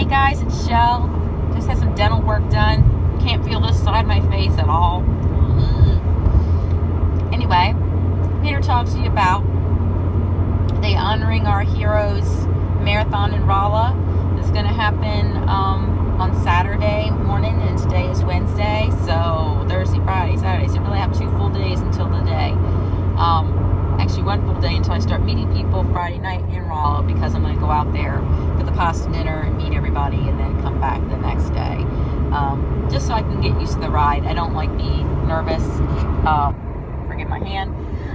Hey guys, it's Shell. Just had some dental work done. Can't feel this side of my face at all. Anyway, I'm here to talk to you about the Honoring Our Heroes Marathon in Rolla. It's going to happen on Saturday morning, and today is Wednesday, so Thursday, Friday, Saturday. So I really have 2 full days until the day. Actually 1 full day until I start meeting people Friday night in Rolla, because I'm going to go out there for the pasta dinner and meet everybody and then come back the next day. Just so I can get used to the ride. I don't like being nervous. Forget my hand.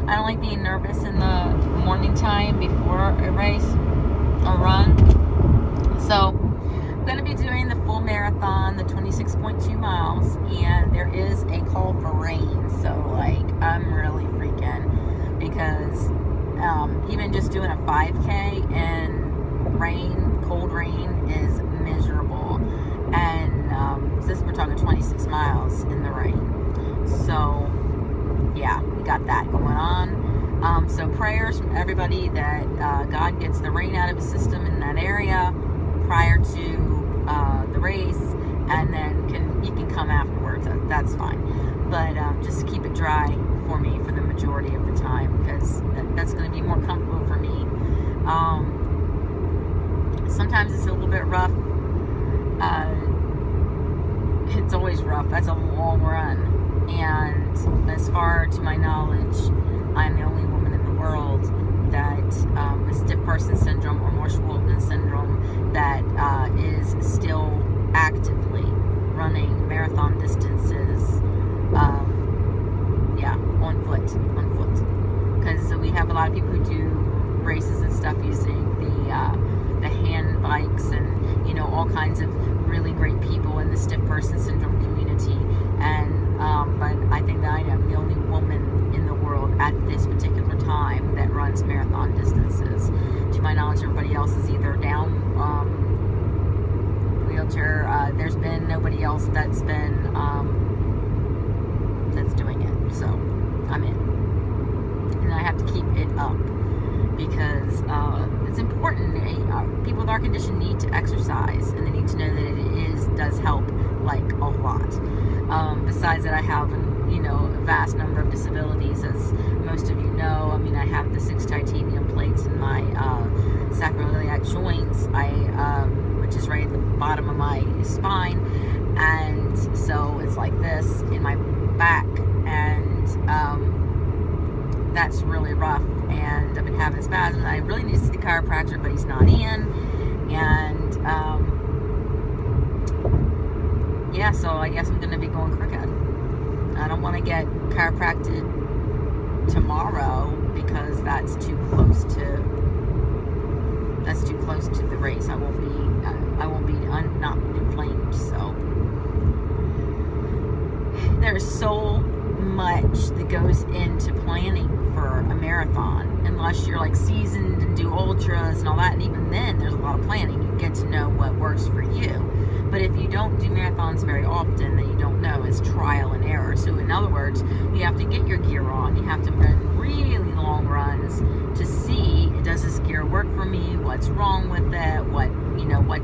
I don't like being nervous in the morning time before a race or run. So I'm going to be doing the full marathon, the 26.2 miles, and there is a call for rain. So I'm really freaking, because even just doing a 5K in rain, cold rain, is miserable. And since we're talking 26 miles in the rain. So yeah, we got that going on. So prayers from everybody that God gets the rain out of his system in that area prior to the race, and then you can come afterwards. That's fine. But just keep it dry for me for the majority of the time, because that's going to be more comfortable for me. Sometimes it's a little bit rough. It's always rough. That's a long run. And as far to my knowledge, I'm the only woman in the world that with stiff person syndrome or Marshall-Wilton syndrome that is still actively running marathon distances. On foot. Because we have a lot of people who do races and stuff using the hand bikes and all kinds of really great people in the stiff person syndrome community. And but I think that I am the only woman in the world at this particular time that runs marathon distances. To my knowledge, everybody else is either down wheelchair. There's been nobody else that's been that's doing it. So I'm in, and I have to keep it up because it's important. People with our condition need to exercise, and they need to know that it does help a lot. Besides that, I have a vast number of disabilities, as most of you know. I mean, I have the 6 titanium plates in my sacroiliac joints, which is right at the bottom of my spine, and so it's like this in my back, and that's really rough. And I've been having spasms. I really need to see the chiropractor, but he's not in. And so I guess I'm going to be going crooked. I don't want to get chiropractic tomorrow because that's too close to the race. I won't be not inflamed. So there's so much that goes into planning for a marathon, unless you're seasoned and do ultras and all that. And even then, there's a lot of planning. You get to know what works for you. But if you don't do marathons very often, then you don't know. It's trial and error. So in other words, you have to get your gear on. You have to run really long runs to see, does this gear work for me? What's wrong with it? What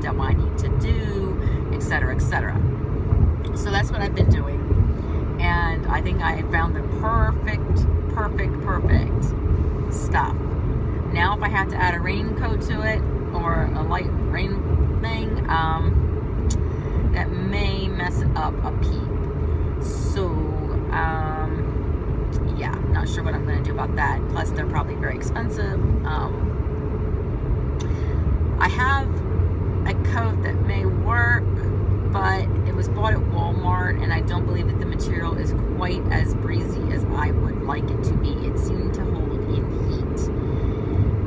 do I need to do? Etc. etc. So that's what I've been doing. And I think I found the perfect stuff. Now, if I have to add a raincoat to it or a light rain thing, that may mess it up a peep. So, not sure what I'm going to do about that. Plus, they're probably very expensive. I have a coat that may work, but it was bought at Walmart, and I don't believe that the material is quite as breezy as I would like it to be. It seemed to hold in heat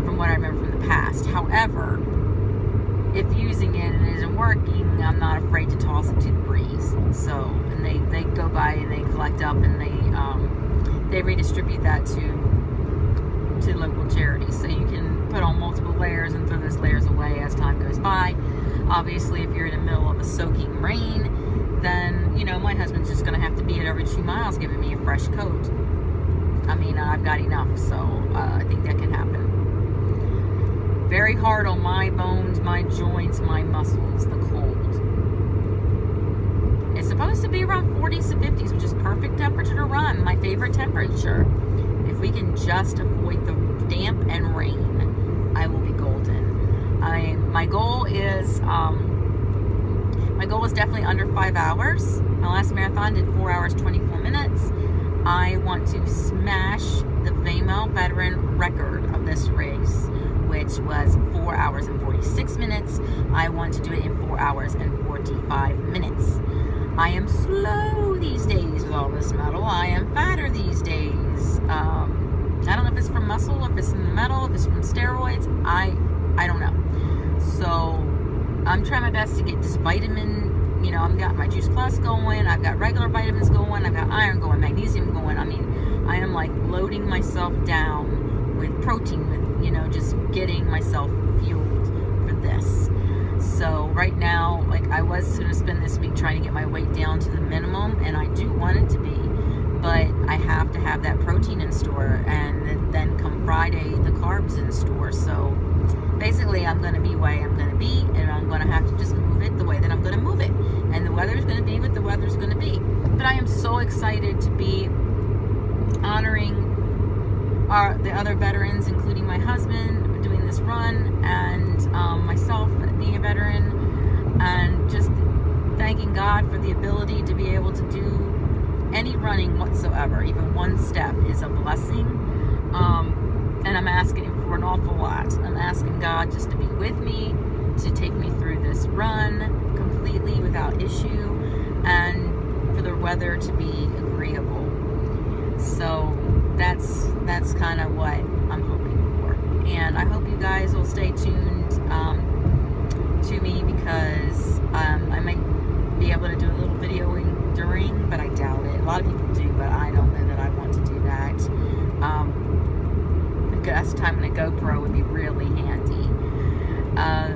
from what I remember from the past. However, if using it and it isn't working, I'm not afraid to toss it to the breeze. So, and they go by and they collect up, and they redistribute that to local charities. So you can put on multiple layers and throw those layers away as time goes by. Obviously, if you're in the middle of a soaking rain, then my husband's just going to have to be at every 2 miles giving me a fresh coat. I mean, I've got enough, so I think that can happen. very hard on my bones, my joints, my muscles, the cold. It's supposed to be around 40s to 50s, which is perfect temperature to run. My favorite temperature. If we can just avoid the damp and rain, I will be golden. My goal is definitely under 5 hours. My last marathon did 4 hours 24 minutes. I want to smash the female veteran record of this race, which was 4 hours and 46 minutes. I want to do it in 4 hours and 45 minutes. I am slow these days with all this metal. I am fatter these days. I don't know if it's from muscle, if it's from the metal, if it's from steroids. I don't know. So I'm trying my best to get this vitamin. You know, I've got my Juice Plus going. I've got regular vitamins going. I've got iron going, magnesium going. I mean, I am like loading myself down with protein, with, you know, just getting myself fueled for this. So right now, like, I was going to spend this week trying to get my weight down to the minimum, and I do want it to be, but I have to have that protein in store, and then come Friday, the carbs in store. So basically, I'm going to be where I'm going to be, and I'm going to have to just move it the way that I'm going to move it. And the weather's going to be what the weather's going to be. But I am so excited to be honoring the other veterans, including my husband, doing this run, and myself being a veteran, and just thanking God for the ability to be able to do any running whatsoever. Even one step is a blessing. And I'm asking for an awful lot. I'm asking God just to be with me, to take me through this run completely without issue, and for the weather to be agreeable. So that's kind of what I'm hoping for. And I hope you guys will stay tuned to me, because I might be able to do a little videoing during, but I doubt it. A lot of people do, but I don't know that I want to do that. This time in a GoPro would be really handy. I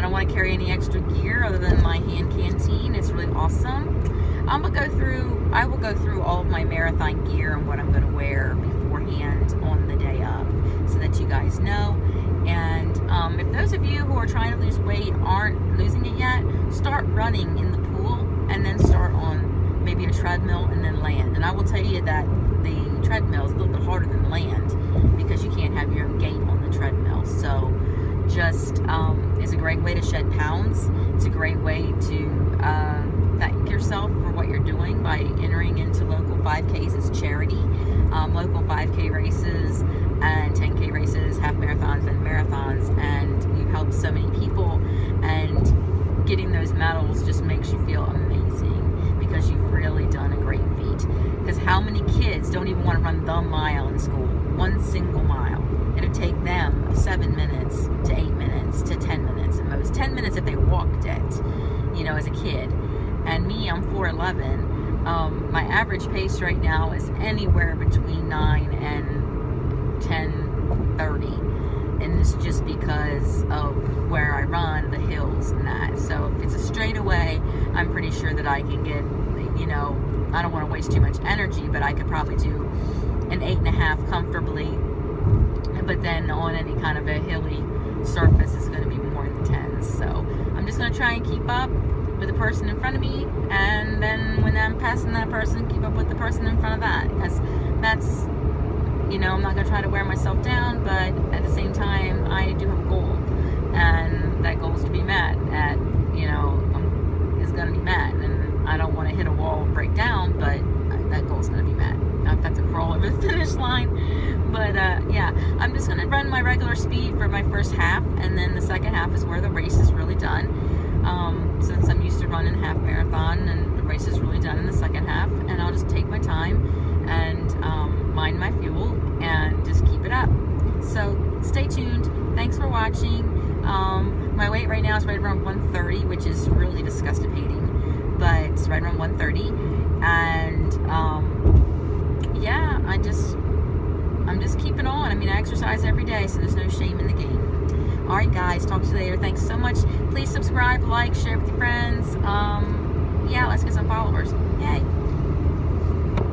don't want to carry any extra gear other than my hand canteen. It's really awesome. I will go through all of my marathon gear and what I'm going to wear beforehand on the day of, so that you guys know. And if those of you who are trying to lose weight aren't losing it yet, start running in the pool, and then start on maybe a treadmill, and then land. And I will tell you that the treadmill is a little bit harder than land, because you can't have your own gait on the treadmill. So just is a great way to shed pounds. It's a great way to thank yourself for what you're doing by entering into local 5Ks. It's charity. Local 5K races and 10K races, half marathons and marathons, and you help so many people, and getting those medals just makes you feel amazing, because you've really done a great feat. Because how many kids don't even want to run the mile in school? One single mile. It'll take them 7 minutes to 8 minutes to 10 minutes at most. 10 minutes if they walked it, you know, as a kid. And me, I'm 4'11". My average pace right now is anywhere between 9 and 10:30. And it's just because of where I run, the hills and that. So if it's a straightaway, I'm pretty sure that I can get, you know, I don't want to waste too much energy, but I could probably do an 8.5 comfortably. But then on any kind of a hilly surface, it's going to be more in the 10s. So I'm just going to try and keep up with the person in front of me, and then when I'm passing that person, keep up with the person in front of that. Because that's, you know, I'm not going to try to wear myself down, but at the same time, I do have a goal, and that goal is to be met at, you know, is going to be met. And I don't want to hit a wall and break down, but that goal is going to be met. I've got to crawl over the finish line. But yeah, I'm just going to run my regular speed for my first half, and then the second half is where the race is really done. Since I'm used to running half marathon, and the race is really done in the second half, and I'll just take my time and mind my fuel and just keep it up. So stay tuned. Thanks for watching. My weight right now is right around 130, which is really disgusting, but it's right around 130. And yeah, I'm just keeping on. I mean, I exercise every day, so there's no shame in the game. All right, guys, talk to you later. Thanks so much. Please subscribe, like, share with your friends. Yeah, let's get some followers. Yay.